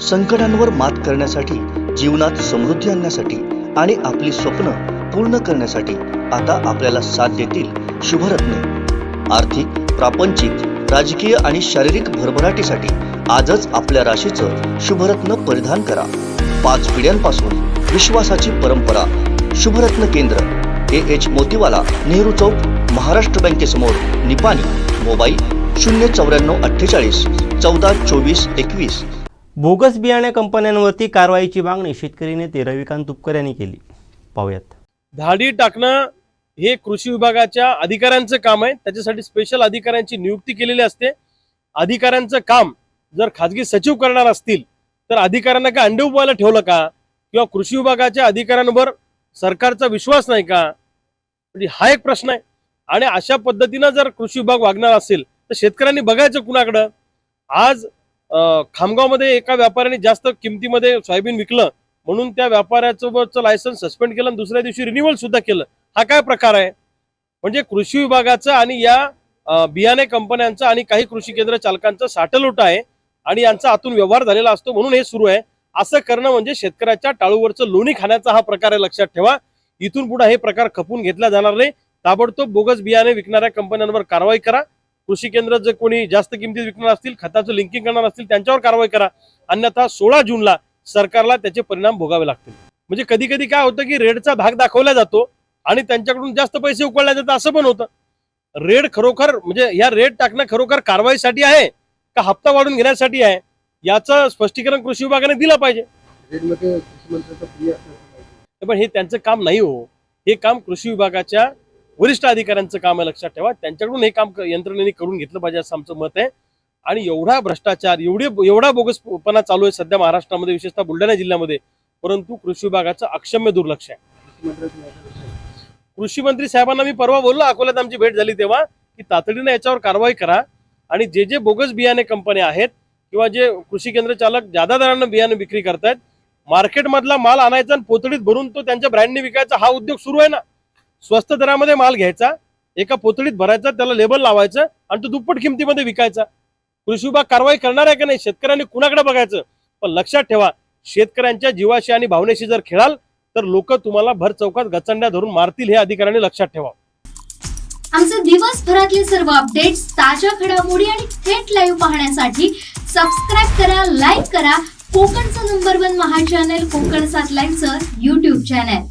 संकटांवर मात करण्यासाठी, जीवनात समृद्धी आणण्यासाठी आणि आपली स्वप्न पूर्ण करण्यासाठी आता आपल्याला साथ देतील शुभरत्न। आर्थिक, प्रापंचिक, राजकीय आणि शारीरिक भरभराटीसाठी आजच आपल्या राशीचं शुभरत्न परिधान करा। 5 पिढ्यांपासून विश्वासाची परंपरा। शुभरत्न केंद्र AH मोतीवाला, नेहरू चौक, महाराष्ट्र बँकेसमोर, निपाणी। मोबाईल 09448 14 24 21। बोगस बियाणे कंपन्यांवरती कारवाईची मागणी शेतकरी नेते रविकांत तुपकर यांनी केली। पाहूयात। धाडी टाकणं हे कृषी विभागाच्या अधिकाऱ्यांचं काम आहे। त्याच्यासाठी स्पेशल अधिकाऱ्यांची नियुक्ती केलेली असते। अधिकाऱ्यांचं काम जर खाजगी सचिव करणार असतील तर अधिकाऱ्यांना काय अंडे उबवायला ठेवलं का, किंवा कृषी विभागाच्या अधिकाऱ्यांवर सरकारचा विश्वास नाही का, म्हणजे हा एक प्रश्न आहे। आणि अशा पद्धतीनं जर कृषी विभाग वागणार असेल तर शेतकऱ्यांनी बघायचं कुणाकडं। आज खामगावमध्ये एका व्यापाऱ्याने जास्त किमतीमध्ये सोयाबीन विकलं म्हणून त्या व्यापाऱ्याचं लायसन्स सस्पेंड केलं आणि दुसऱ्या दिवशी रिन्युअल सुद्धा केलं। हा काय प्रकार आहे? म्हणजे कृषी विभागाचं आणि या बियाणे कंपन्यांचं आणि काही कृषी केंद्र चालकांचं साठलोट आहे आणि यांचा आतून व्यवहार झालेला असतो म्हणून हे सुरू आहे। असं करणं म्हणजे शेतकऱ्याच्या टाळूवरचं लोणी खाण्याचा हा प्रकार आहे, लक्षात ठेवा। इथून पुढे हे प्रकार खपून घेतला जाणार नाही। ताबडतोब बोगस बियाणे विकणाऱ्या कंपन्यांवर कारवाई करा। कृषी केंद्र जे कोणी जास्त किमतीत विकणार असतील, खताचं लिंकिंग करणार असतील त्यांच्यावर कारवाई करा, अन्यथा 16 जूनला सरकारला त्याचे परिणाम भोगावे लागतील। म्हणजे कधी कधी काय होतं की रेडचा भाग दाखवला जातो आणि त्यांच्याकडून जास्त पैसे उकळले जातात, असं पण होतं। रेड खरोखर म्हणजे या रेड टाकणं खरोखर कारवाईसाठी आहे का हप्ता वाढून घेण्यासाठी आहे, याचं स्पष्टीकरण कृषी विभागाने दिलं पाहिजे। पण हे त्यांचं काम नाही हो, हे काम कृषी विभागाच्या वरिष्ठ अधिकाऱ्यांचं काम आहे, लक्षात ठेवा। त्यांच्याकडून हे काम यंत्रणेने करून घेतलं पाहिजे असं आमचं मत आहे। आणि एवढा भ्रष्टाचार, एवढा बोगसपणा चालू आहे सध्या महाराष्ट्रामध्ये, विशेषतः बुलढाणा जिल्ह्यामध्ये, परंतु कृषी विभागाचं अक्षम्य दुर्लक्ष आहे। कृषी मंत्री साहेबांना मी परवा बोललो, अकोल्यात आमची भेट झाली तेव्हा, की तातडीने याच्यावर कारवाई करा आणि जे बोगस बियाणे कंपन्या आहेत किंवा जे कृषी केंद्र चालक जादा दरानं बियाणे विक्री करतायत, मार्केटमधला माल आणायचा आणि पोतडीत भरून तो त्यांच्या ब्रँडने विकायचा, हा उद्योग सुरू आहे ना। स्वस्त दरामध्ये माल घ्यायचा, एका पोतडीत भरायचा, त्याला लेबल लावायचं आणि तो दुप्पट किमतीमध्ये विकायचा। कृषी विभाग कारवाई करणार आहे का नाही, शेतकऱ्यांनी कुणाकडे बघायचं। पण लक्षात ठेवा, शेतकऱ्यांच्या जीवाशी आणि भावनेशी जर खेळाल तर लोक तुम्हाला भर चौकात गचंड्या धरून मारतील, हे अधिकाऱ्यांनी लक्षात ठेवा। आमचे दिवसभरातले सर्व अपडेट्स, ताज्या घडामोडी आणि थेट लाईव्ह पाहण्यासाठी सबस्क्राइब करा, लाईक करा कोकणचं नंबर 1 महा चॅनल कोकण 7 लाईव्हचं YouTube चॅनल।